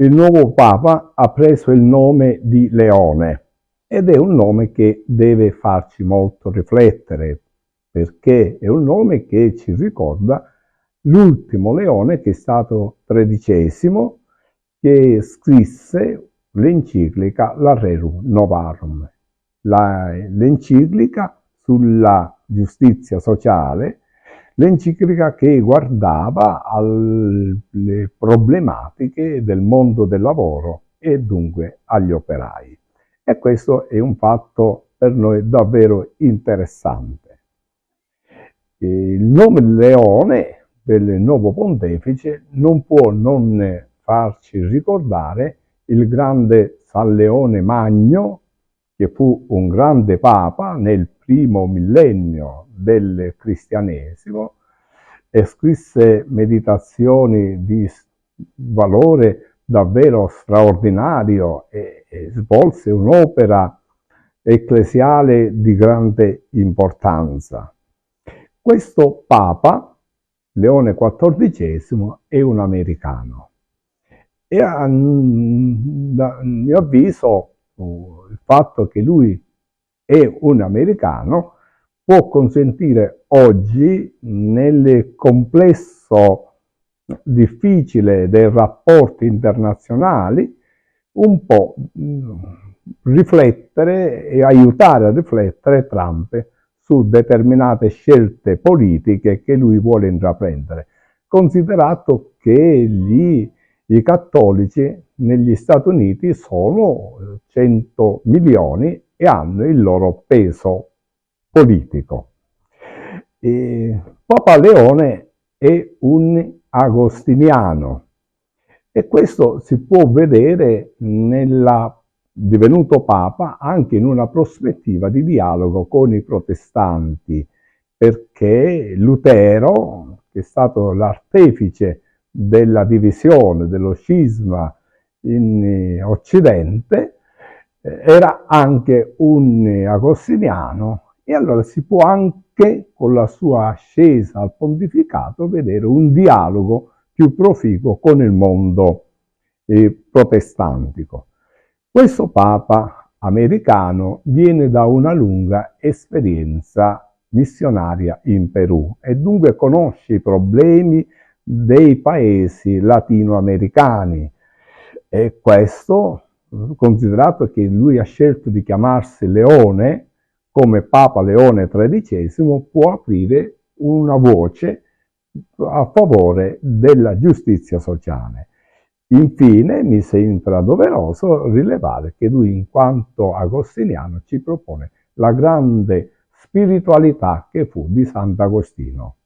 Il nuovo Papa ha preso il nome di Leone ed è un nome che deve farci molto riflettere, perché è un nome che ci ricorda l'ultimo Leone, che è stato XIII, che scrisse l'enciclica La Rerum Novarum, l'enciclica sulla giustizia sociale, l'enciclica che guardava alle problematiche del mondo del lavoro e dunque agli operai. E questo è un fatto per noi davvero interessante. Il nome Leone del nuovo pontefice non può non farci ricordare il grande San Leone Magno, che fu un grande papa nel primo millennio del cristianesimo e scrisse meditazioni di valore davvero straordinario e svolse un'opera ecclesiale di grande importanza. Questo Papa, Leone XIV, è un americano e a mio avviso il fatto che lui è un americano può consentire oggi, nel complesso difficile dei rapporti internazionali, un po' riflettere e aiutare a riflettere Trump su determinate scelte politiche che lui vuole intraprendere, considerato che i cattolici negli Stati Uniti sono 100 milioni e hanno il loro peso politico. Papa Leone è un agostiniano e questo si può vedere divenuto Papa anche in una prospettiva di dialogo con i protestanti, perché Lutero, che è stato l'artefice della divisione, dello scisma in Occidente, era anche un agostiniano, e allora si può anche, con la sua ascesa al pontificato, vedere un dialogo più proficuo con il mondo protestantico. Questo Papa americano viene da una lunga esperienza missionaria in Perù e dunque conosce i problemi dei paesi latinoamericani, e questo, considerato che lui ha scelto di chiamarsi Leone come Papa Leone XIII, può aprire una voce a favore della giustizia sociale. Infine, mi sembra doveroso rilevare che lui, in quanto agostiniano, ci propone la grande spiritualità che fu di Sant'Agostino.